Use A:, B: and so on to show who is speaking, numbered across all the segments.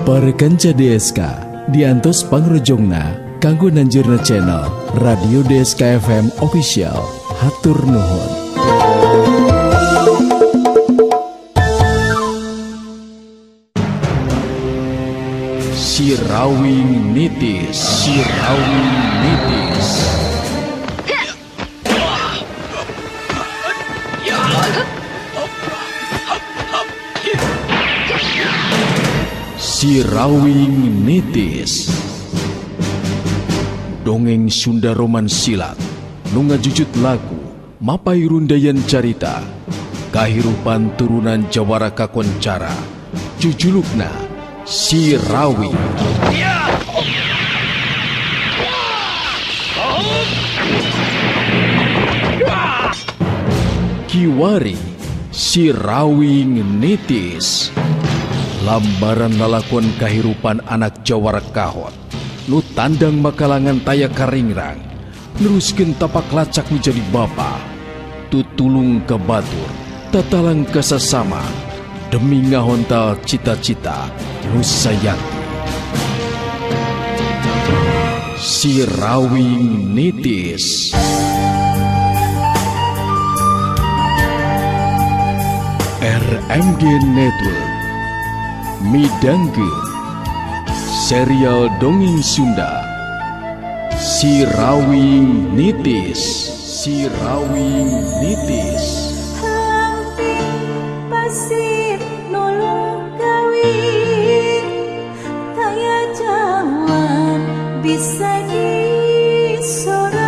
A: Para kanca DSK diantos pangrojongna kanggo nanjurna channel Radio DSK FM Official. Hatur nuhun. Sirawing nitis, sirawing nitis. Sirawing nitis. Dongeng Sunda Roman Silat nu ngajujut lagu mapai rundayan carita kahirupan turunan Jawara Kakoncara jujulukna Sirawing. Kiwari Sirawing nitis. Lambaran lalakon kahirupan anak Jawara Kahot nu tandang makalangan taya karingrang neruskeun tapak lacak menjadi bapa tutulung ke batur tatalang ke sesama demi ngahontal cita-cita nu sayanti. Sirawing nitis. RMG Network midangkeun serial dongeng Sunda Sirawing nitis. Sirawing nitis.
B: Pasir nulung kawin taya jawan bisa disorang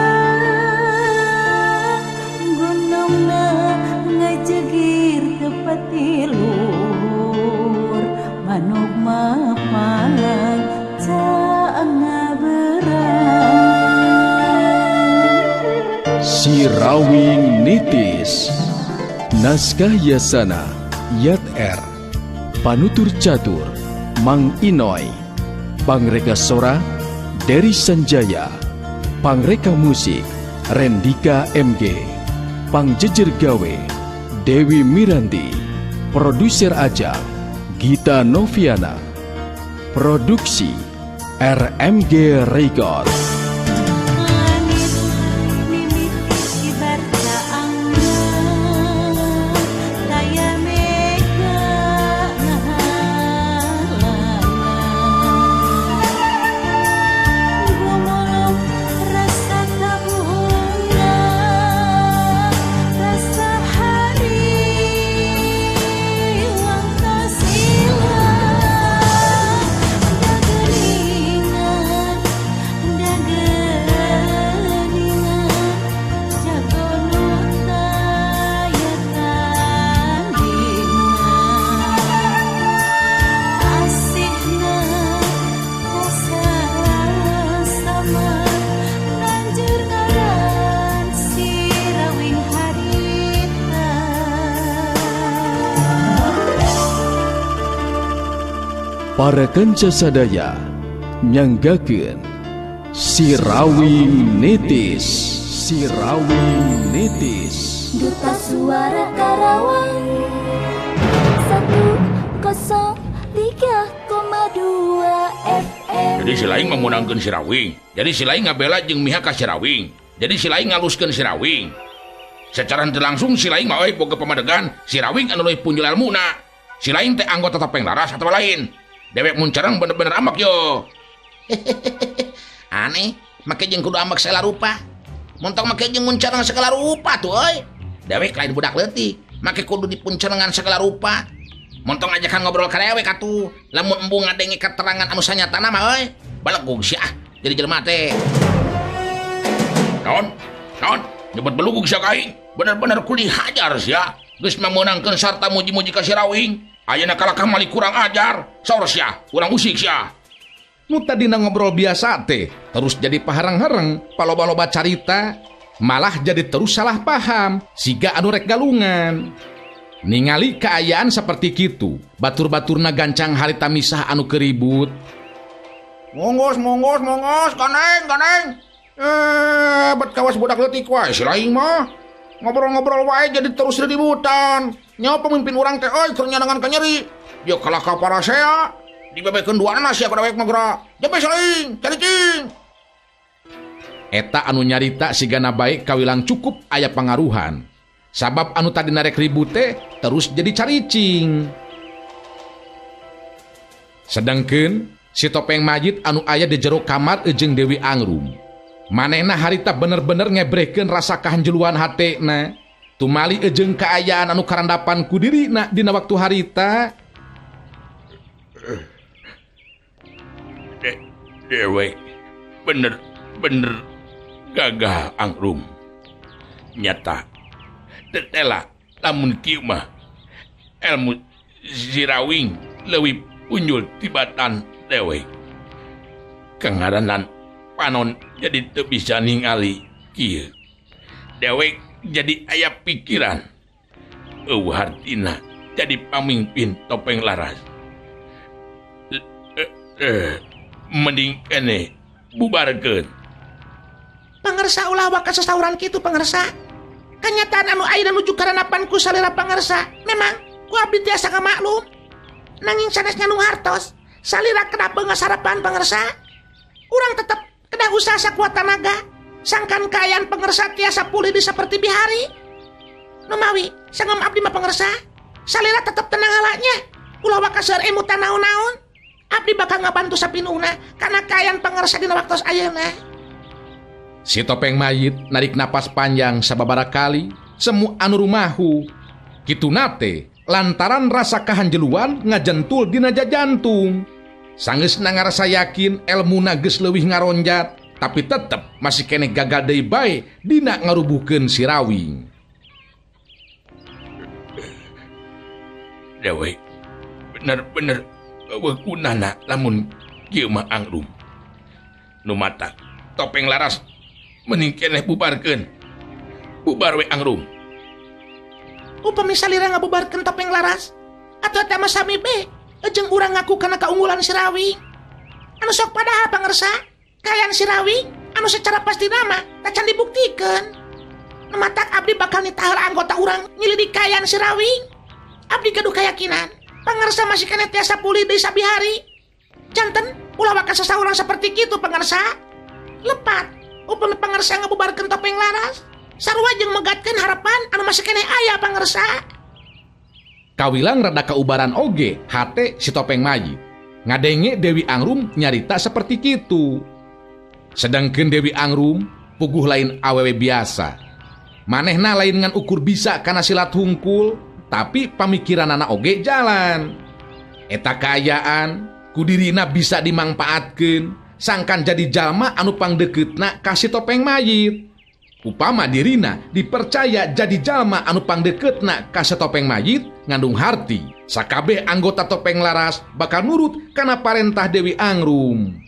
B: gunungna ngajegir tepat tilur manuk mapalang caanga berang.
A: Sirawing nitis. Naskah Yasana Yat R. Panutur Catur Mang Inoy. Pangreka Sora Dery Sanjaya. Pangreka Musik Rendika MG. Pangjejer Gawe Dewi Miranti. Produser Ajang Gita Noviana. Produksi RMG Record. Para kanca sadaya nyanggakeun Sirawing nitis. Sirawing nitis.
B: Duta Suara Karawang 103,2 FM.
C: Jadi si lain memenangkan Sirawing. Jadi si lain ngabela jeung mihak ka Sirawing. Jadi si lain ngaluskeun Sirawing. Secara henteu langsung si lain mah boga pamadegan Sirawing anu leuwih punjul ilmuna. Si lain teh anggota Topeng Laras atau lain. Dewek muncarang bener-bener amak yo. Aneh, make jeung kudu amak segala rupa. Montong make jeung muncarang segala rupa tuh euy. Dewek lain budak leutik, make kudu dipuncarengan segala rupa. Montong ajakan ngobrol ka dewek atuh. Lamun embung ngadengi keterangan anu sanyatana mah euy. Balegug sia jadi jelema teh. Naon? Nyebut belugug sia kaing. Bener-bener kudu dihajar sia. Geus meunangkeun sarta muji-muji ka Sirawing. Ayeuna kalakah mali kurang ajar, saur sia, kurang usik sia.
D: Nu tadina ngobrol biasa teh, terus jadi pahareng-hareng, paloba-loba carita, malah jadi terus salah paham, siga anu rek galungan. Ningali keayaan seperti kitu, batur-baturna gancang harita misah anu keribut.
C: Mongos, kaneng. Bet kawas budak leutik wae si laing mah. Ngobrol-ngobrol wae jadi terus ributan. Nyawa pemimpin urang teh euy keur nyanangan ka nyeri. Yo kalaka parasea. dibebekeun duana sia ku dewek mah geura. Jembe saling, caricing.
D: Eta anu nyarita sigana bae kawilang cukup aya pangaruhan. Sabab anu tadi narek ribut teh terus jadi caricing. Sedangkeun si Topeng Majid anu aya di jero kamar jeung Dewi Angrum. Manehna harita bener-bener ngebrehkeun rasa kahanjeluan hatena. Tumali jeung kaayaan anu karandapan ku dirina dina waktu harita.
E: Dewe bener gagah Angrum. Nyata tetela lamun kieu mah ilmu Sirawing leuwih unjul tibatan Dewe. Kangaranan panon jadi teu bisa ningali kieu. Dewe jadi aya pikiran. Eueuh hartina jadi pamimpin Topeng Laras. Mending kene bubarkeun.
C: Pangarsa ulah wae kasasauran kitu pangarsa. Kanyataan anu aya nuju karanapan ku salira pangarsa. Memang ku abdi tiasa ngamaklum. Nanging sanesnya nu hartos, salira kada beungas harapan pangarsa. Urang tetep kedah usaha sakuat tenaga. Sangkan kaayaan pangarsa tiasa pulih di saperti bihari. Numawi, sangem abdi mah pangarsa. Salira tetep tenang halanya. Ulah wae kaseur emutan naon-naon. Abdi bakal ngabantu sapinuhna kana kaayaan pangarsa dina waktos ayeuna.
D: Si Topeng Majid narik napas panjang sababaraha kali semu anu rumahu. Kituna teh lantaran rasa kahanjeluan ngajentul dina jantung. Sanggeusna ngarasa yakin elmuna geus leuwih ngaronjat, tapi tetep masih keneh gagal deui bae dina ngarubuhkeun si Rawing.
E: Dewe bener-bener wekunana lamun kieu mah Angrum. Nu mata Topeng Laras mending keneh bubarkeun. Bubar we Angrum.
C: Upami salira ngabubarkeun Topeng Laras atuh eta mah sami be jeung urang ngaku kana kaunggulan si Rawing. Anu sok padahal pangarsa kaayaan si Rawing anu secara pasti nama tak can dibuktikeun. Namatak abdi bakal nitahar anggota urang nyelidik kaayaan si Rawing. Abdi gaduh kayakinan pangarsa masih keneh tiasa pulih deui sabihari. Janten ulah wae sasaurang saperti kitu pangarsa. Lepat upami pangarsa ngabubarkeun Topeng Laras sarua jeung megatkeun harapan anu masih keneh aya pangarsa.
D: Kawilang rada kaubaran oge hate si Topeng Majid. Ngadenge Dewi Angrum nyarita seperti kitu. Sedangkeun Dewi Angrum puguh lain awewe biasa. Manehna lain ngan ukur bisa kana silat hungkul, tapi pamikiranana oge jalan. Eta kaayaan kudirina bisa dimangpaatkeun sangkan jadi jalma anu pangdekeutna ka si Topeng Majid. Upama dirina dipercaya jadi jalma anu pangdekeutna ka si Topeng Majid ngandung harti sakabeh anggota Topeng Laras bakal nurut kana parentah Dewi Angrum.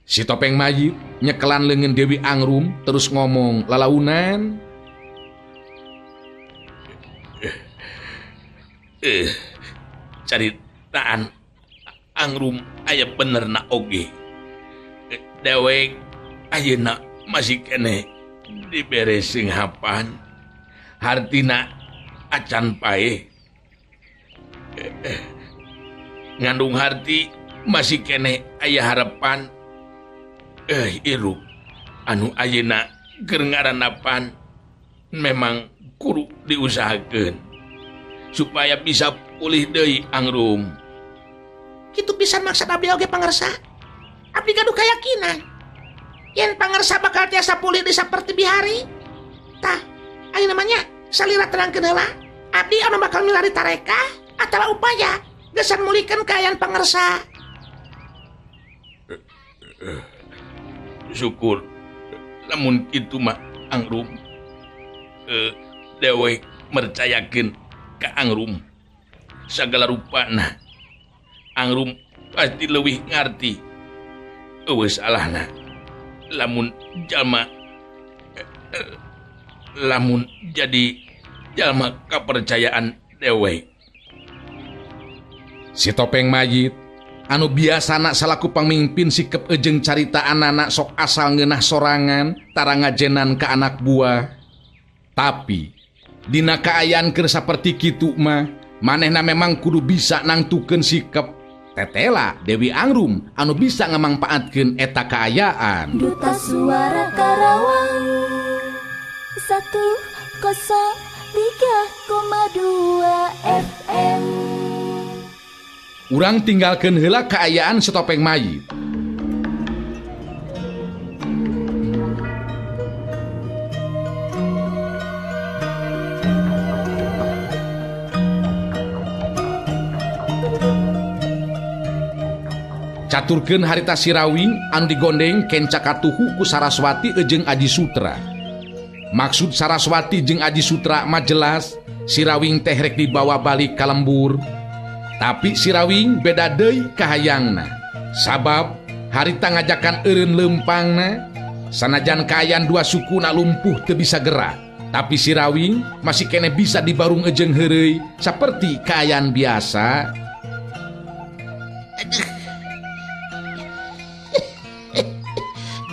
D: Si Topeng Majid nyekelan leungeun Dewi Angrum terus ngomong lalaunan,
E: caritaan Angrum aya benerna oge. Dewek ayeuna masih keneh dibere singhapan, hartina acan pae. Ngandung harti masih keneh aya harapan. Iru anu ayeuna keur ngaranapan memang kudu diusahakeun supaya bisa pulih deui Angrum.
C: Kitu pisan maksud abdi oge pangarsa. Abdi gaduh kayakinan yen pangarsa bakal tiasa pulih di saperti bihari. Tah, ayeuna namanya salira terangkeun heula. Abdi anu bakal milari tareka atawa upaya gesan mulihkeun kaayaan pangarsa.
E: Syukur lamun kitu mah Angrum. Dewe mercayakeun ka Angrum sagala rupana. Angrum pasti leuwih ngarti eueuh salahna lamun jalma lamun jadi jalma kapercayaan Dewe.
D: Si Topeng Majid anu biasana salaku pamimpin sikep jeung caritaan anak sok asal ngeunah sorangan tara ngajenan ka anak buah. Tapi dina kaayaan keur saperti kitu mah manehna memang kudu bisa nangtukeun sikep Tetela Dewi Angrum anu bisa ngamangpaatkeun eta kaayaan.
B: Duta Suara Karawang 103,2 FM.
D: Urang tinggalkeun heula kaayaan setopeng mayit. Caturkeun harita Sirawing anu digondeng kenca katuhu ku Saraswati jeung Aji Sutra. Maksud Saraswati jeung Aji Sutra mah jelas Sirawing teh rek dibawa balik ka lembur. Tapi Sirawing beda deui kahayangna. Sabab harita ngajakan eureun leumpangna. Sanajan kaayaan dua sukuna lumpuh teu bisa gerak, tapi Sirawing masih kene bisa dibarung jeung heureuy saperti kaayaan biasa.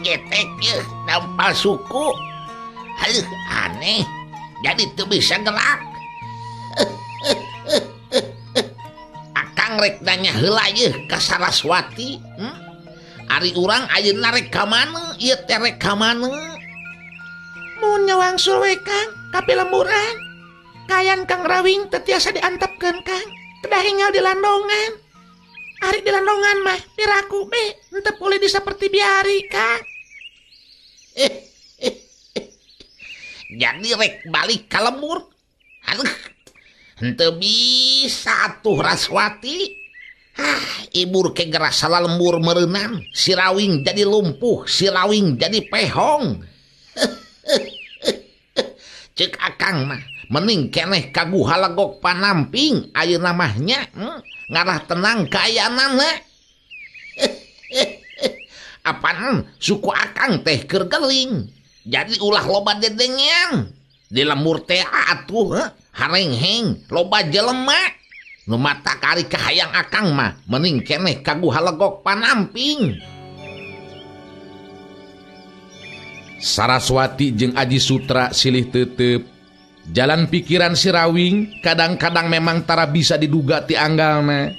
C: Getek ya, nampal suku. Aduh, aneh. Jadi tuh bisa gerak. Akang rek nanya heula ye ka Saraswati. Ari urang ayeuna rek ka mana? Ieu teh rek ka mana? Mun nyawangsul we Kang, ka Pilemburan. Kayan Kang Rawing teu tiasa diantepkeun Kang. Kedah hingal di landongan. Ari di landongan mah diraku be, henteu pulih di saperti biari Kang. Jadi rek balik ka lembur. Aduh, henteu bisa atuh Raswati. Ibur ke geras salah lembur mereunam. Sirawing jadi lumpuh, Sirawing jadi pehong. Ceuk akang mah mending keneh ka guha legok panamping ayeuna mah nya, ngarah tenang kaayaanana. Apaan suku akang teh keur geuling. Jadi ulah loba dedengan. Di lembur teh atuh harengheng loba jelema. Nu mata kari kahayang akang mah mending keneh ka guha legok panamping.
D: Saraswati jeung Aji Sutra silih teuteup. Jalan pikiran Sirawing kadang-kadang memang tara bisa diduga ti anggalna.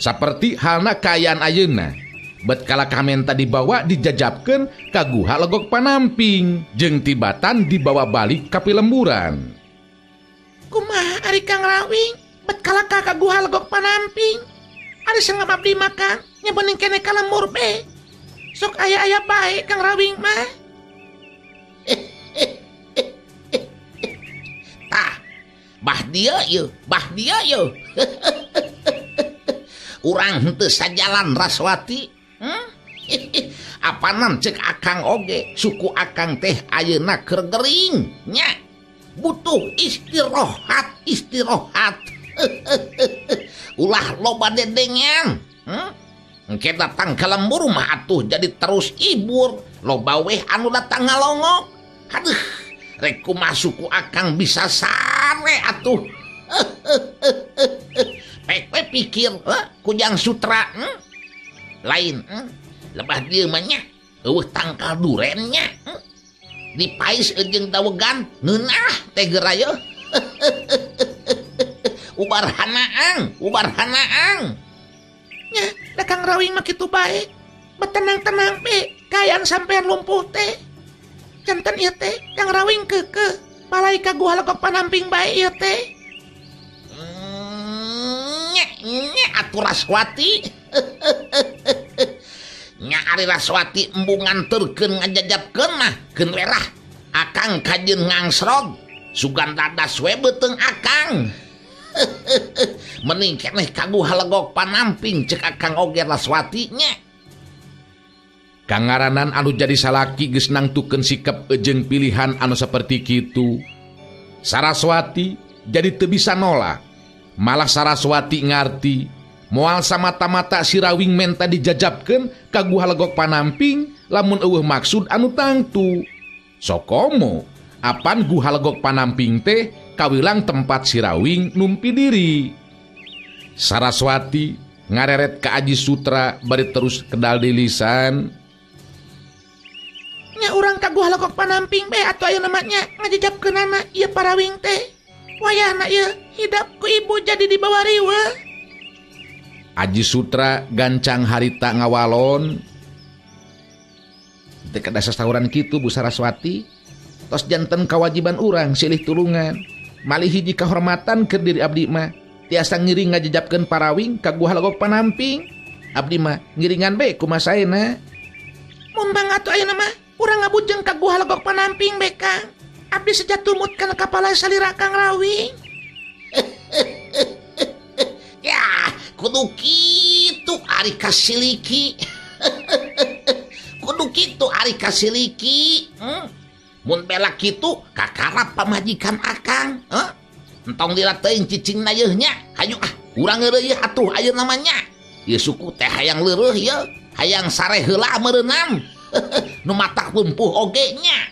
D: Saperti halna kaayaan ayeuna. Bet kala kamenta dibawa dijajabkeun ka guha legok panamping jeung tibatan dibawa balik ka Pilemburan.
C: Kumaha ari Kang Rawing? Bet kala ka guha legok panamping. Ari sengam abdi mah Kang, nya bening keneh ka lembur be. Sok aya-aya bae Kang Rawing mah. Tah, bah dia yeuh. Urang henteu sajalan Raswati. Apanan cek akang oge, suku akang teh ayeuna keur gering nya. Butuh istirahat. Ulah loba dedengan. Engke datang ke lembur mah atuh jadi terus ibur. Loba weh anu datang ngalongok. Aduh, rek kumaha suku akang bisa sare atuh. Pek pikir kujang Sutra lain lebah dieu mah nya eueuh tangkal durennya dipais jeung dawegan ngeunah teh geraya. ubar hanaang nya da Kang Rawing mah kitu bae. Betenang-tenang be kaayaan sampean lumpuh teh. Janten ieu teh Kang Rawing keukeuh palai ka guha legok panamping bae ieu teh. Nya atuh Raswati. Nya ari Raswati embungan turkeun ngajajabkeun mah keun lerah akang kajeun ngangsrog sugan dadas we beuteung akang. Mending keneh ka guha legok panamping cek akang oge Raswati nya.
D: Kangaranan anu jadi salaki geus nangtukeun sikap jeung pilihan anu saperti kitu. Saraswati jadi teu bisa nolak. Malah Saraswati ngarti moal samata-mata Sirawing menta dijajabkeun ka guha legok panamping lamun eueuh maksud anu tangtu. Sokomo apan guha legok panamping teh kawilang tempat Sirawing numpi diri. Saraswati ngareret ka Aji Sutra bari terus kedal di lisan.
C: Nya urang ka guha legok panamping be atuh ayeuna mah nya ngajajabkeunana ieu Parawing teh. Wayahna ieu hidap ku ibu jadi di bawah riweuh.
D: Aji Sutra gancang harita ngawalon. Teu kada sasauran kitu Bu Saraswati. Tos janten kewajiban urang silih tulungan. Malih hiji kahormatan keur diri abdi mah. Tiasa ngiring ngajejapkeun parawing ka guha lagok panamping. Abdi mah ngiringan be kumaha saena.
C: Mun bang atuh ayeuna mah urang ngabujeng ka guha lagok panamping be Kang. Abdi sejatumut kana kapala salira Kang Rawing. Ya, kudu kitu ari kasiliki. Kudu kitu ari kasiliki. Mun bela kitu kakarap pamajikan akang. Entong dira teuing cicingna yeuh nya. Hayu urang ngeureuyeuh atuh ayeuna namanya. Ieu suku teh hayang leureuf yeuh, hayang sare heula meureunam. Nu matak lumpuh oge nya.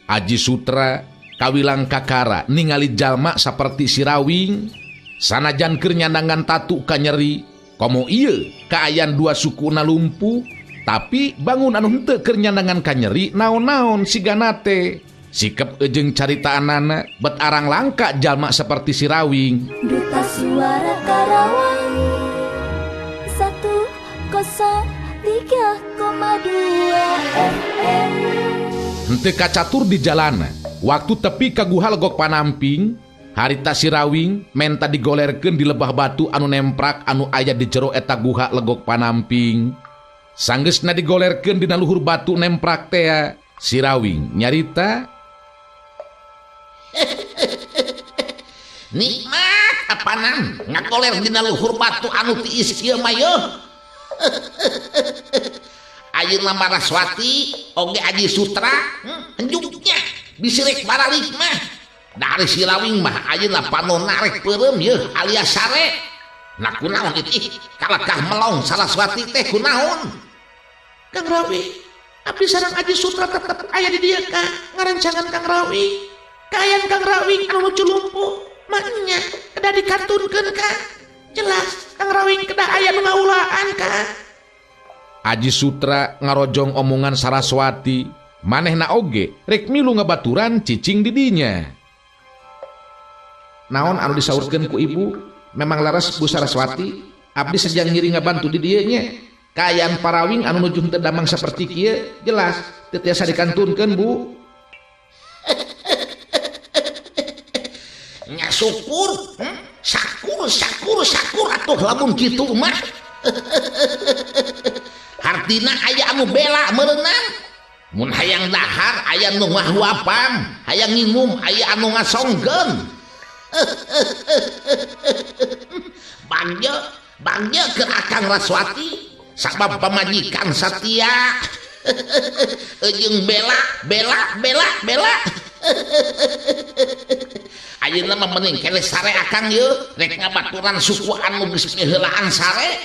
D: Aji Sutra kawilang kakara ningali jalma saperti si Rawing. Sanajan keur nyandangan tatu ka nyeri, komo ieu kaayaan dua sukuna lumpuh, tapi bangun anu henteu keur nyandangan ka nyeri naon-naon sigana teh. Sikep ejeng caritaanana bet arang langka jalma seperti si Rawing.
B: Duta Suara Karawang 103,2 FM.
D: Henteu kacatur di jalana, waktu tepi ka guha legok panamping, harita si Rawing menta digolerkeun di lebah batu anu nemprak anu aya di jero eta guha legok panamping. Sanggeusna digolerkeun dina luhur batu nemprak teh, si Rawing nyarita,
C: Nikmat apanan ngagoler dina luhur batu anu tiis ieu mah yeuh. Ayeuna Maraswati oge Aji Sutra enjuknya bisirek baralik mah. Dari si Rawing mah ayeuna panonna rek peureum yeuh alias sare. Nah kunaon itu kalakah melong Saraswati teh kunaon?
F: Kang Rawing, abdi sareng Aji Sutra tetep aya di dieu Kang, ngarancangan Kang Rawing. Kaayaan Kang Rawing anu nuju lumpuh, maknya kedah dikartunkeun Kang. Jelas Kang Rawing kedah aya nu ngaulaan Kang.
D: Aji Sutra ngarojong omongan Saraswati, manehna oge rek milu ngabaturan cicing di dinya. Naon anu disaurkeun ku ibu? Memang laras Bu Saraswati, abdi sejang ngiring ngabantu di dieu nya. Kaayaan parawing anu nuju teu damang saperti kieu, jelas teu tiasa dikantunkeun Bu.
C: Nya syukur, sakur atuh lamun kitu mah. Hartina aya anu bela meureunang. Mun hayang dahar aya nu ngahuapam, hayang ngingum aya anu ngasongkeun. Bagja keur Akang Raswati sabab pamajikan satia. Jeung bela. Ayeuna mah mending kene sare Akang yeuh rek ngabaturan suku anu geus heulaan sare.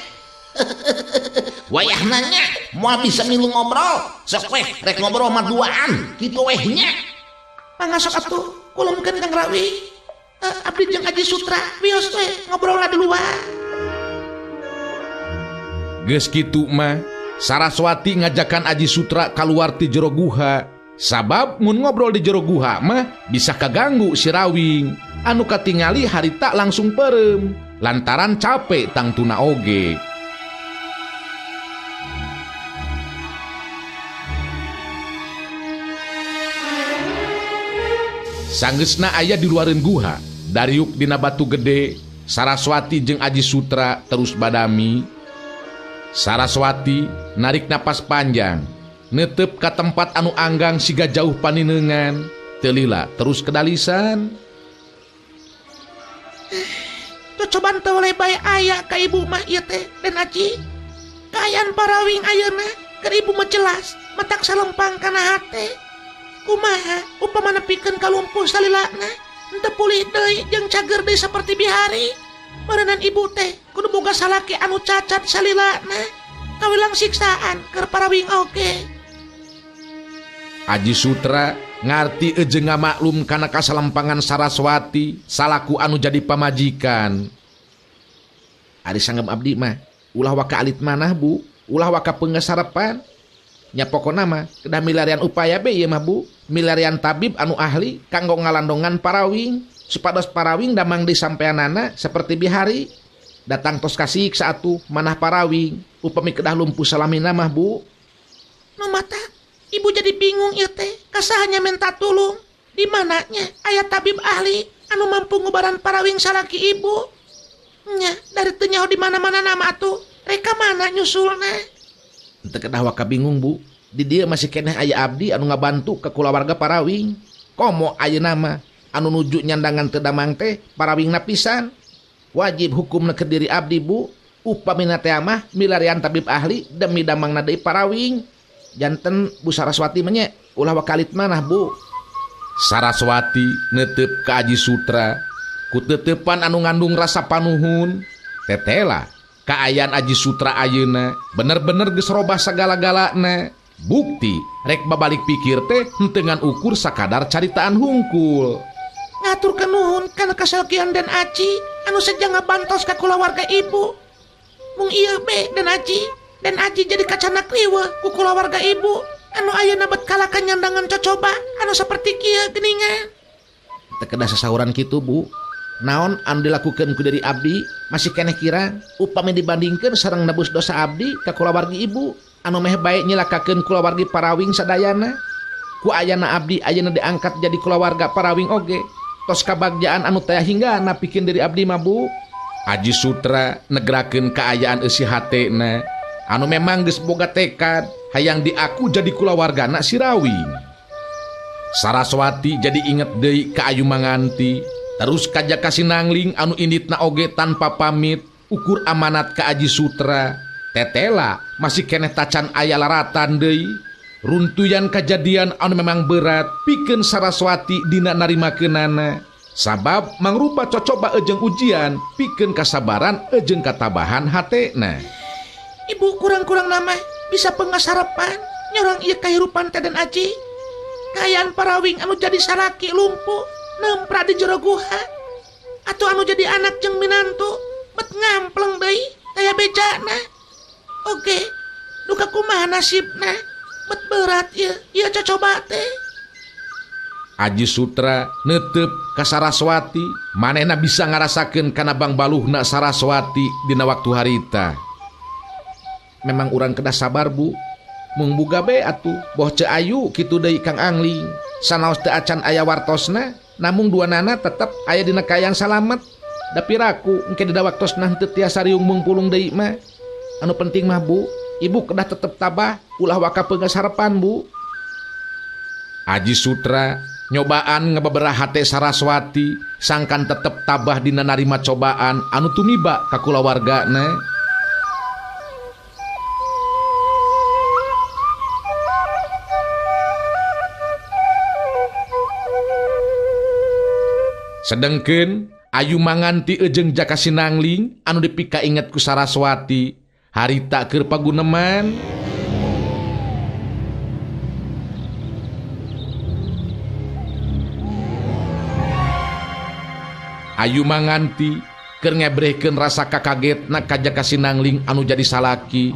C: Wayahna nya moal bisa milu ngobrol, sok weh rek ngobrol mah duaan kitu weh nya.
F: Pangasok atuh kulumkeun Kang Rawing. Abdi jeung Aji Sutra wios we ngobrolna di luar.
D: Geus kitu mah Saraswati ngajakan Aji Sutra kaluar ti jero guha. Sabab mun ngobrol di jero guha mah bisa kaganggu si Rawing. Anu katingali harita langsung peureum lantaran capek tangtuna oge. Sanggeusna aya di luareun guha, dariuk dina batu gede, Saraswati jeung Aji Sutra terus badami. Saraswati narik napas panjang, neuteup ka tempat anu anggang siga jauh paninengan, teu lila terus kedalisan.
F: Cobaan teu lebay aya ka ibu mah ieu teh Den Aji. Kaayaan parawing ayeuna keur ibu mah jelas matak salempang kana hate. Kumaha upamana pikeun kalumpuh salilana henteu pulih deui jeung cager deui saperti bihari. Meureunnan ibu teh kudu boga salaki anu cacat salilana. Kawilang siksaan keur parawing oge.
D: Aji Sutra ngarti ejeng ngamaklum kana kasalempangan Saraswati salaku anu jadi pamajikan. Ari sanggem abdi mah ulah waka alit manah Bu, ulah waka pengesarepan. Nya pokona mah kedah milarian upaya be ieu mah Bu, milarian tabib anu ahli kanggo ngalandongan parawing supados parawing damang disampeanana saperti bihari. datang tos kasih satu manah parawing upami kedah lumpuh salamina mah Bu.
F: Nu mata, ibu jadi bingung ieu teh. Kasahanya minta tulung. Di mananya aya tabib ahli anu mampu ngubaran parawing salaki ibu. Nya, dari teu nyaho di mana-mana nama atuh. Reka mana nyusulna?
D: Teu kedah waka bingung Bu. Di dieu masih keneh aya abdi anu ngabantu ka kulawarga parawing. Komo ayeuna mah anu nuju nyandangan teu damang teh parawingna pisan. Wajib hukumna ke diri abdi Bu. Upamina teh mah milarian tabib ahli demi damangna deui parawing. Janten Bu Saraswati menye ulah wakalit manah Bu. Saraswati neuteup ka Aji Sutra ku teutepan anu ngandung rasa panuhun. Tetela kaayaan Aji Sutra ayeuna bener-bener geus robah sagala-galana. Bukti rek babalik pikir teh henteu ngan ukur sakadar caritaan hungkul.
F: Ngatur nuhun kana kasalkian dan Aci anu saja ngabantos ka kulawarga ibu. Mung ieu be dan Aci jadi kacana kliweuh ku kulawarga ibu anu ayeuna bet kalakan nyandangan cocoba anu saperti kieu geuningan.
D: Teu kedah sasahuran kitu Bu. Naon anu dilakukeun ku diri abdi masih keneh kirang upami dibandingkeun sareng nebus dosa abdi ka kulawargi ibu anu meh bae nyilakakeun kulawargi parawing sadayana. Ku ayana abdi ayeuna diangkat jadi kulawarga parawing oge. Tos kabagjaan anu taya hingga napikeun diri abdi mah Bu. Aji Sutra negerakeun kaayaan eusi hatena anu memang geus boga tekad hayang diaku jadi kulawargana si Rawing. Saraswati jadi inget deui ka Ayu Manganti, terus ka Jaka Sinangling anu inditna oge tanpa pamit ukur amanat ka Aji Sutra. Tetela masih keneh tacan aya laratan deui. Runtuyan kejadian anu memang berat pikeun Saraswati dina narimakeunana. Sabab mangrupa cocoba ejeng ujian pikeun kasabaran ejeng katabahan hatena.
F: Ibu kurang-kurang nama bisa pengasarepan nyorang ieu kahirupan teh dan Aji. Kaayaan parawing anu jadi salaki lumpuh nempra di jero guha. Atuh anu jadi anak jeung minantu bet ngampleng deui taya bejana. Oke, duka kumaha nasibna bet berat ieu cocoba teh.
D: Aji Sutra neuteup ka Saraswati, manehna bisa ngarasakeun kana bang baluhna Saraswati dina waktu harita. Memang urang kedah sabar Bu. Mung buga be atuh boh Ceu Ayu kitu deui Kang Angling. Sanaos teu acan aya wartosna, namung duanana tetep aya dina kaayaan salamet. Da piraku engke dina waktosna henteu tiasa riung mungpulung deui mah. Anu penting mah Bu, ibu kedah tetep tabah ulah waka peungeus harepan Bu. Aji Sutra nyobaan ngebabaraha hate Saraswati sangkan tetep tabah dina narima cobaan anu tumiba ka kulawargana. Sedengkeun Ayu Manganti ejeng Jaka Sinangling anu dipika inget ku Saraswati harita keur paguneman. Ayu Manganti keur ngebrehkeun rasa kakagetna ka Jaka Sinangling anu jadi salaki.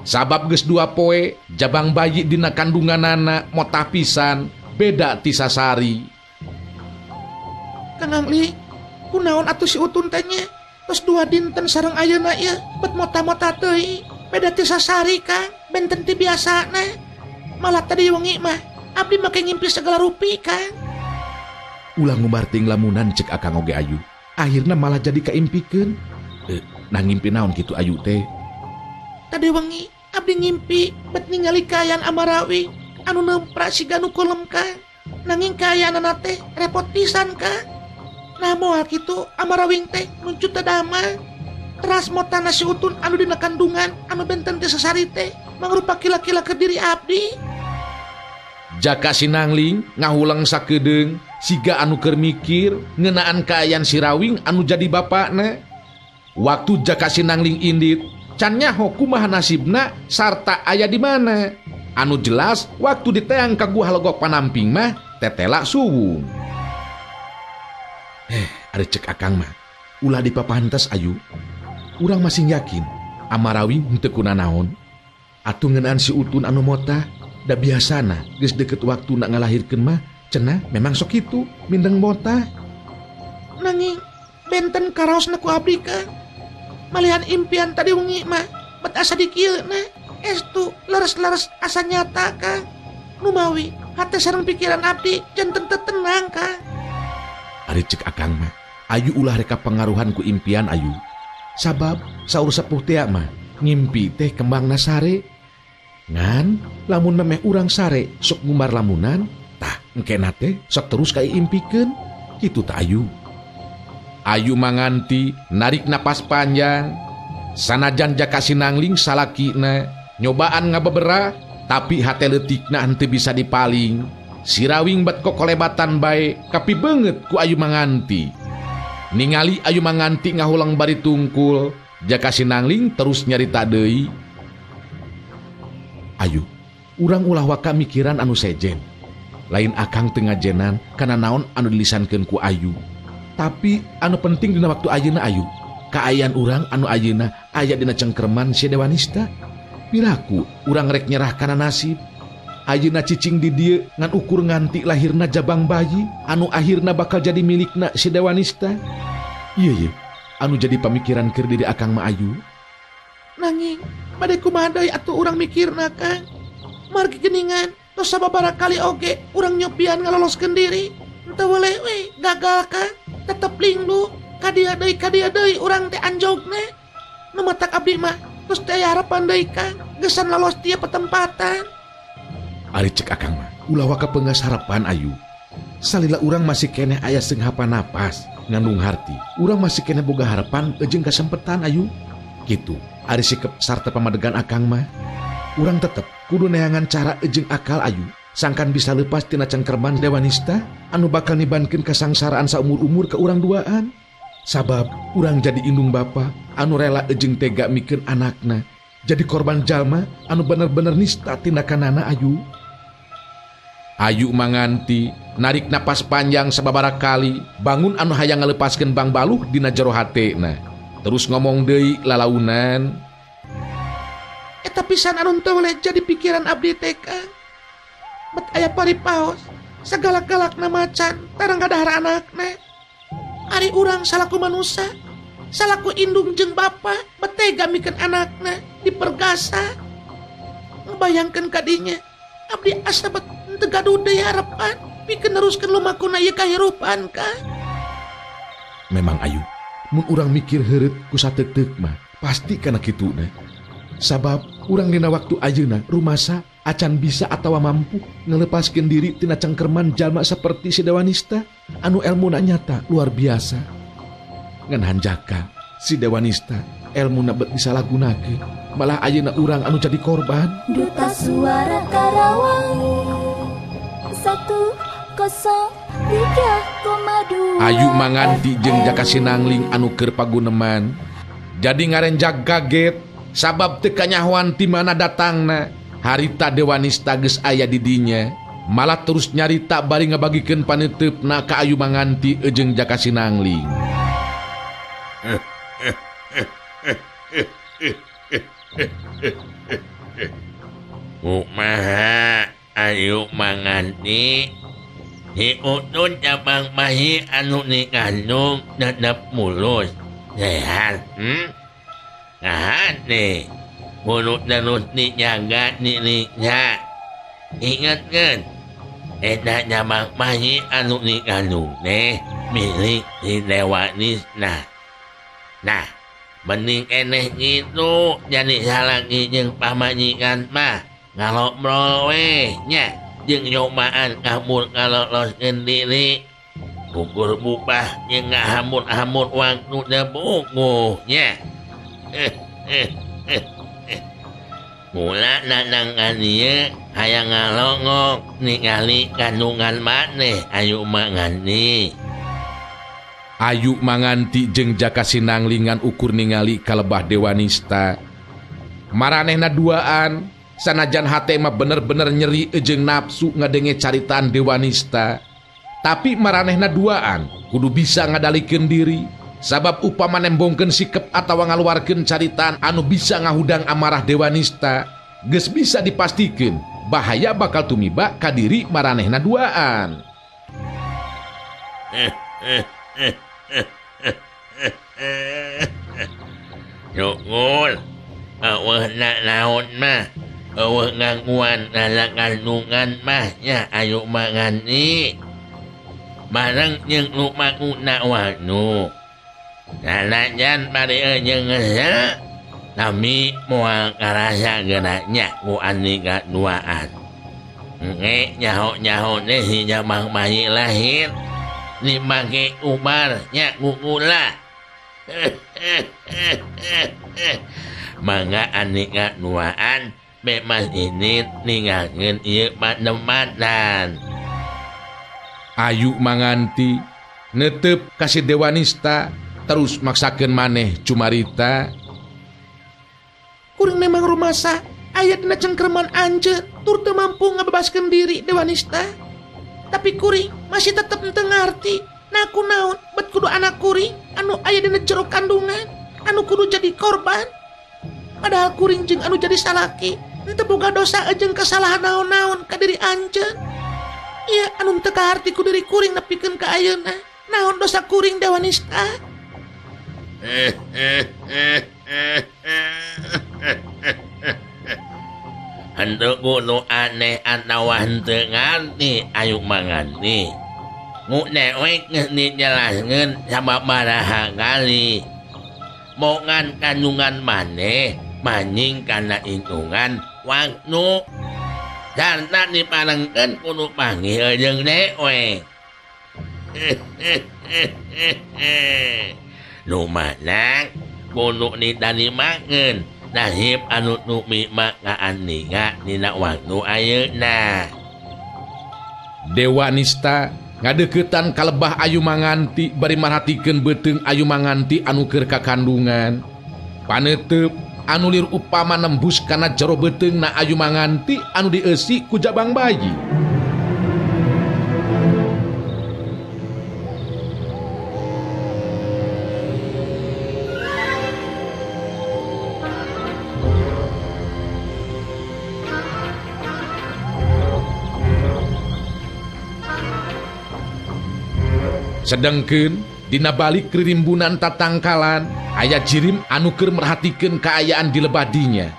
D: Sabab geus 2 poe jabang bayi dina kandunganana motah pisan beda ti sasari.
F: Kang Angling, kunaon atuh si Utun teh nya? Tos 2 dinten sareng ayeuna ieu bet mota-mota teuing. Beda ti sasari Kang, benten ti biasana. Malah tadi wengi mah abdi make ngimpi segala rupi Kang.
D: Ulah ngubarting lamunan cek Akang oge Ayu. Akhirna malah jadi kaimpikeun. Nah ngimpi naon kitu Ayu teh?
F: Tadi wengi abdi ngimpi bet ningali kaayaan Amarawi anu nempra siga nu kulem Kang. Nanging kaayaanna teh repot pisan Kang. Nah moal kitu Amarawing teh nuju teu damang. Teras motana si Utun anu dina kandungan anu benten ti sasari teh mangrupa kila-kila ke diri abdi.
D: Jaka Sinangling ngahulang sakedeung siga anu keur mikir ngeunaan kaayaan si Rawing anu jadi bapakna. Waktu Jaka Sinangling indit can nyaho kumaha nasibna sarta aya di mana. Anu jelas waktu diteang ka guah logok panamping mah tetela suwung. Ari cek Akang mah ulah dipapantes Ayu. Urang masih yakin Amarawing henteu kunanaon. Atuh ngeunaan si Utun anu motah da biasana geus deukeut waktu nak ngalahirkeun mah cenah memang sok kitu mindeng motah.
F: Nanging benten karaosna ku abdi Kang. malihan impian tadi wengi mah bet asa dikieuna estu leres-leres asa nyata Kang. Numawi hate sareng pikiran abdi janten teu tenang Kang.
D: Ari cek akang mah ayu ulah reka pengaruhan ku impian ayu. Sabab saur sepuh teh mah ngimpi teh kembangna sare. Ngan lamun memeh urang sare sok ngumbar lamunan, tah engkena teh sok terus kai impikeun. Kitu tah ayu. Ayu manganti narik napas panjang. Sanajan jaka sinangling salakina nyobaan ngabebera tapi hate leutikna henteu bisa dipaling. Sirawing bet kokolebatan bae kapi beungeut ku ayu manganti. Ningali ayu manganti ngahulang bari tungkul, jaka sinangling terus nyarita deui. Ayu, urang ulah waka mikiran anu sejen. Lain akang teu ngajenan kana naon anu dilisankeun ku ayu. Tapi anu penting dina waktu ayeuna ayu, kaayaan urang anu ayeuna aya dina cengkerman si Dewanista. Piraku urang rek nyerah kana nasib. Ayeuna cicing di dieu ngan ukur nganti lahirna jabang bayi anu akhirna bakal jadi milikna si Dewanista. Iya, anu jadi pamikiran keur diri akang mah ayu.
F: Nanging bade kumaha deui atuh urang mikirna Kang. Margi geuningan tos sababaraha kali oge urang nyopian ngaloloskeun diri. Henteu weuleh we gagal Kang. Tetep lingdu kadia deui urang teh anjogna. Nu matak abdi mah tos teh aya harapan deui Kang. Gesan lolos tiap petempatan.
D: Ari cek akang mah ulah waka peungeus harapan ayu. Salila urang masih keneh aya seunghapa napas ngandung harti. Urang masih keneh boga harapan jeung kasempetan ayu. Kitu ari sikep sarta pamadegan akang mah. Urang tetep kudu neangan cara jeung akal ayu sangkan bisa leupas tina cangkerman Dewanista anu bakal nibankeun kasangsaraan saumur-umur ka urang duaan. Sabab urang jadi indung bapa anu rela jeung tega mikeun anakna jadi korban jalma anu bener-bener nista tindakanana ayu. Ayu manganti narik napas panjang sababaraha kali bangun anu hayang ngalepaskeun bang baluh dina jero hatena. Terus ngomong deui lalaunan.
F: Eta pisan anu teu boleh jadi pikiran abdi teh Kang. Bet aya paripaos sagalak-galakna macan tarang gadahar anakna. Ari urang salaku manusia, salaku indung jeung bapa betega mikeun anakna dipergasa. Ngebayangkeun kadinya abdi asa bet teu gaduh deui harapan pikeun neruskeun lumakuna ieu kahirupan Kang.
D: Memang ayu, mun urang mikir heureut ku sateuk-teuk mah pasti kana kituna. Sabab urang dina waktu ayeuna rumasa acan bisa atawa mampu ngelepaskeun diri tina cangkerman jalma saperti si Dewanista anu elmuna nyata luar biasa. Ngan hanjaka si Dewanista elmuna bet disalahgunakeun, malah ayeuna urang anu jadi korban.
B: Duta Suara Karawang 103,2.
D: Ayu manganti jeung jaka sinangling anu keur paguneman jadi ngarenjak kaget sabab teu kanyahoan ti mana datangna. Harita Dewanista geus aya di dinya, malah terus nyarita bari ngabagikeun paneteupna ka ayu manganti jeung jaka sinangling.
E: Kumaha ayu manganti hiutun cabang bayi anu nikandung dadap mulus sehat. Ngahan nih mulut terus dijaga dirinya. Ingatkeun eta cabang bayi anu nikandung teh milik si Dewanista. Nah, bening eneh gitu jadi salaki jeung pamajikan mah ngalobrol we nya jeung nyobaan kabur kaloloskeun diri. Ukur bupah jeung ngahamut-hamut waktu teu buku nya. Mula nanang ieu hayang ngalongok ningali kandungan maneh ayu manganti.
D: Ayu manganti jeung jaka sinanglingan ukur ningali kalebah Dewanista. Maranehna duaan, sanajan hate mah bener-bener nyeri jeung nafsu ngadenge caritaan Dewanista. Tapi maranehna duaan kudu bisa ngadalikeun diri. Sabab upama nembongkeun sikep atawa ngaluarkeun caritaan anu bisa ngahudang amarah Dewanista, geus bisa dipastikeun bahaya bakal tumiba ka diri maranehna duaan.
E: Nukul, awah nak naon mah, awah ngaguan nala kandungan mah nya ayo mangan ni. Barang jeung lumaku na wanu. Nalajan pada jeung ngesa, nami moal karasa geraknya ku ani kaduaan. Nyaho-nyaho ne si jamang bayi lahir, ni make ubar nya kukula. Mangga ani kaduaan, bemas ini ninggalkeun ieu panempatan.
D: Ayu manganti netep kasih Dewanista terus maksakeun maneh cumarita.
F: Kuring memang rumasa aya dina cengkerman anjeun tur teu mampu ngabebaskeun diri Dewanista. Tapi kuring masih tetep teu ngarti naku naon bet kudu anak kuring anu aya dina jero kandungan anu kudu jadi korban. Padahal kuring jeung anu jadi salaki teu boga dosa jeung kesalahan naon-naon ka diri anjeun. Iya anu teu kaharti ku diri kuring nepikeun ka ayeuna. Naon dosa kuring Dewanista?
E: Henteu kudu aneh atawa henteu ngarti ayu manganti. Ngunewek geus dijelaskeun sababaraha kali. Mongan kandungan maneh manjing kana hitungan waktu. Sarta diparengkeun kudu panggil jeung dewe. Lumanak kudu ditarimakeun nasib anu tumima ka andika dina waktu ayeuna.
D: Dewanista ngadeuketan ka lebah Ayu Manganti bari marhatikeun beuteung Ayu Manganti anu keur kakandungan. Paneuteub anu lir upama nembus kana jero beuteungna Ayu Manganti anu dieusi ku jabang bayi. Sedengkeun dina balik kerimbunan tatangkalan aya jirim anu keur merhatikeun kaayaan di lebadinya.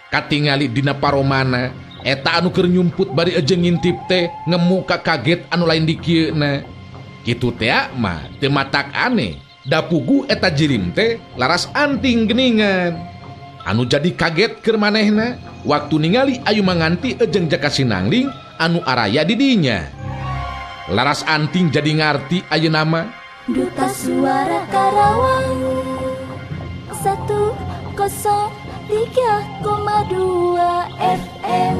D: Katingali dina paromana eta anu keur nyumput bari ejeng ngintip teh ngemu ka kaget anu lain di kieuna. Kitu teh mah teu matak aneh, da pugu eta jirim teh laras anting geuningan. Anu jadi kaget keur manehna waktu ningali Ayu Manganti ejeng jaka sinangling anu araya di dinya. Laras anting jadi ngarti ayeuna mah
B: Duta Suara Karawang 103,2 FM.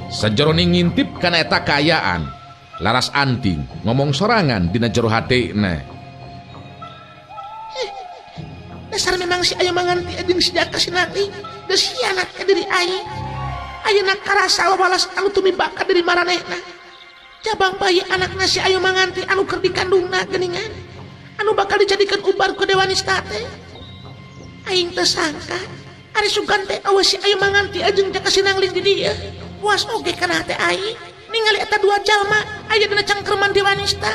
D: Sajeroning ngintip kana eta kaayaan, laras anting ngomong sorangan dina jero hatena.
F: Dasar memang si Ayu Manganti jeung si Jaka Sinangling geus hianat ka diri aing. Ayeuna karasa wawalas anu tumiba ka diri maranehna. Jabang bayi anakna si Ayu Manganti anu keur dikandungna geuningan anu bakal dijadikan ubar ku Dewanista teh. Aing teu sangka ari sugan teh aweus si Ayu Manganti jeung Jaka Sinangling di dieu. Puas oge kana teh aing ningali eta dua jalma aya dina cangkreman Dewanista.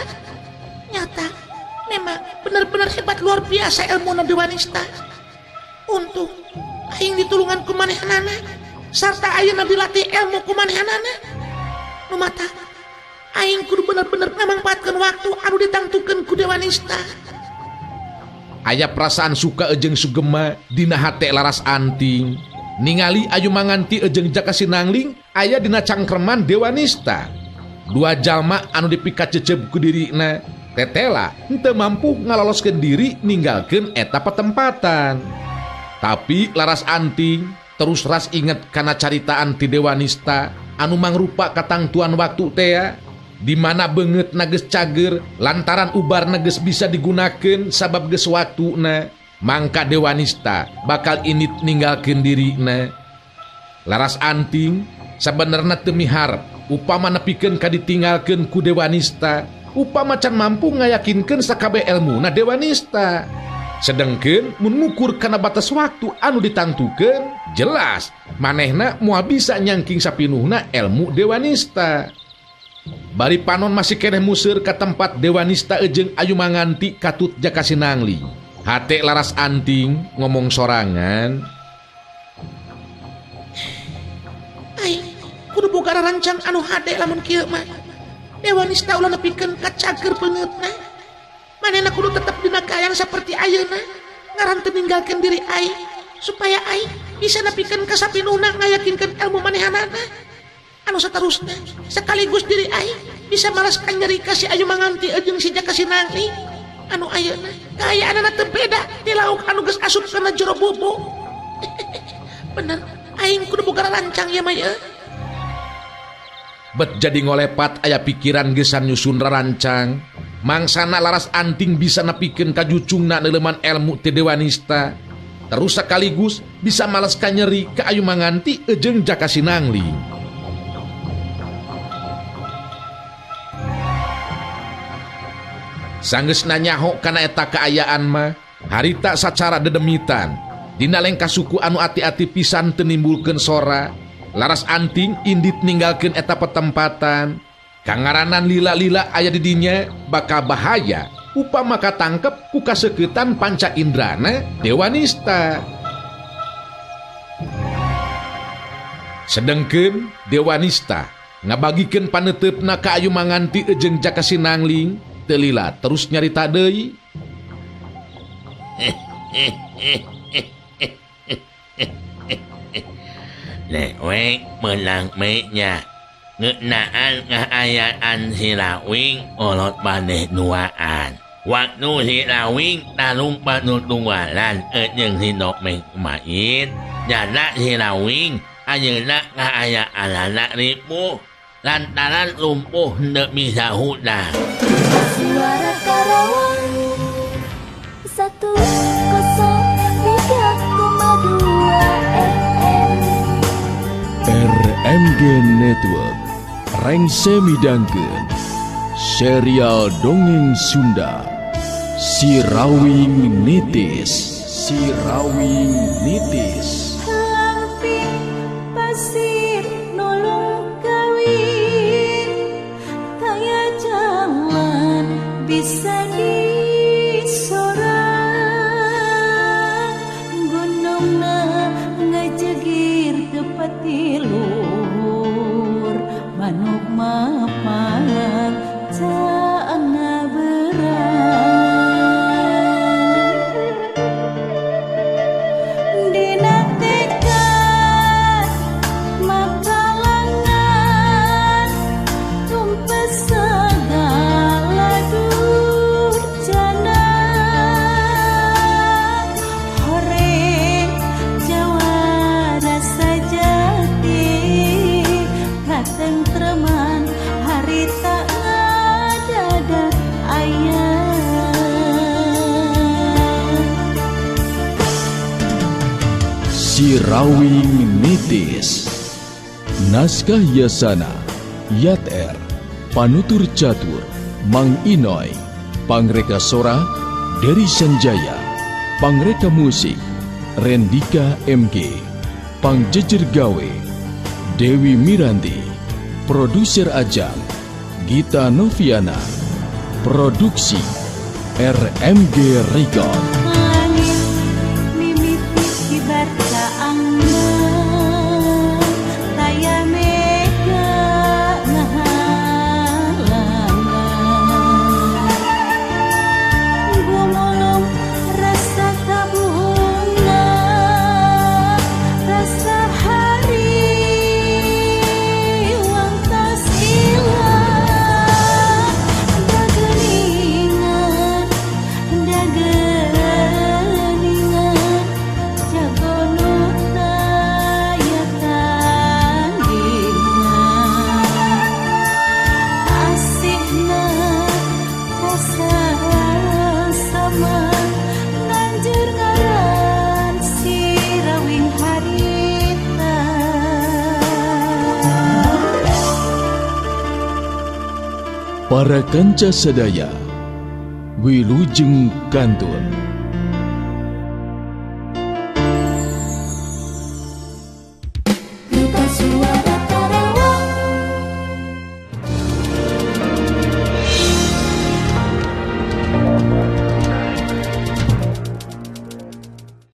F: Nyata memang bener-bener hebat luar biasa ilmuna Dewanista. Untung aing ditulungan ku manehanana sarta ayeuna dilatih ilmu ku manehanana. Nu mata aing kudu bener-bener ngamangpaatkeun waktu anu ditangtukeun ku Dewanista.
D: Aya perasaan suka ejeng sugema dina hate laras anting ningali Ayu Manganti ejeng Jaka Sinangling aya dina cangkreman Dewanista. Dua jalma anu dipikat cecep ku dirina tetela henteu mampu ngaloloskeun diri ninggalkeun eta patempatan. Tapi laras anting terus ras inget kana caritaan ti Dewanista anu mangrupa katangtuan waktu teh di mana beungeut nageus cager lantaran ubar nageus bisa digunakeun sabab geus waktuna. Mangka Dewanista bakal init ninggalkeun dirina. Laras anting sabenerna teu miharep upama nepikeun ka ditinggalkeun ku Dewanista, upama can mampu ngayakinkeun sakabeh elmuna Dewanista. Sedengkeun mun ngukur kana batas waktu anu ditangtukeun, jelas manehna moal bisa nyangking sapinuhna elmu Dewanista. Bari panon masih keneh museur ka tempat Dewanista ejeng Ayu Manganti katut Jaka Sinangling. Hate laras anting ngomong sorangan.
F: Ai, kudu boga rancang anu hade lamun kieu mah. Dewa nista ulah nepikeun ka cager beungeutna. Manehna kudu tetep dina kaayaan saperti ayeuna, ngaran teu ninggalkeun diri ai supaya ai bisa nepikeun ka sapinuna ngayakinkeun ilmu manehanana. Anu saterusna, sekaligus diri ai bisa malaskan nyeri ka si Ayu Manganti jeung si Jaka Sinangling. Anu ayeuna kaayaanana teu beda ti lauk anu geus asup kana jero bubuk. Bener, aing kudu boga rancang ya mah ye.
D: Bet jadi ngolepat aya pikiran gesan nyusun rancang. Mangsana laras anting bisa nepikeun ka jucungna neuleman ilmu ti Dewa Nista. Terus sekaligus bisa malaskan nyeri ka Ayu Manganti jeung Jaka Sinangling. Sanggeus nanyaho kana eta kaayaan mah, harita sacara dedemitan. Dina lengkah suku anu ati-ati pisan teu nimbulkeun sora, laras anting indit ninggalkeun eta petempatan. Kangaranan lila-lila aya di dinya bakal bahaya upama katangkep ku kaseuketan panca indrana Dewa Nista. Sedengkeun Dewa Nista ngabagikeun paneteupna ka Ayu Manganti jeung Jaka Sinangling, teu lila terus nyarita deui.
E: Nek we melang menya ngeunaan ngaayaan si Lawing olot maneh nuaan. Waktu si Lawing talumpa nutuwalan jeung si Nokmeng kumain, jana si Lawing ayeuna ngaayaanana ripuh lantaran lumpuh henteu bisa hudang.
B: Suara Karawang 103,2 FM.
A: RMG Network rengse midangkeun serial dongeng Sunda Si Rawing Nitis. Si Rawing Nitis.
B: Lamping pasir nulung kawin, taya jalan bisa disorang. Gunungna ngajegir tepat tilur, manuk mapan caangna berang. Dina tekad makalangan, tumpes segala durjana. Horeng jawara sajati, katentreman harita ngadada ayah.
A: Si Rawing Nitis. Naskah Yasana Yat R, Panutur Catur Mang Inoy, Pangreka Sora Dery Sanjaya, Pangreka Musik Rendika MG, Pangjejer Gawe Dewi Miranti, Produser Ajang Gita Noviana, Produksi RMG Record.
B: Langit mimiti kibar kaangna, taya mega ngahalangan. Gumulung rasa kabunga, rasa hari wangtas ilang. Dageningan jago nu taya tandingan. Asihna rasa sama, nanjur ngaran si Rawing harita.
A: Para kanca sadaya, wilujeng kantun.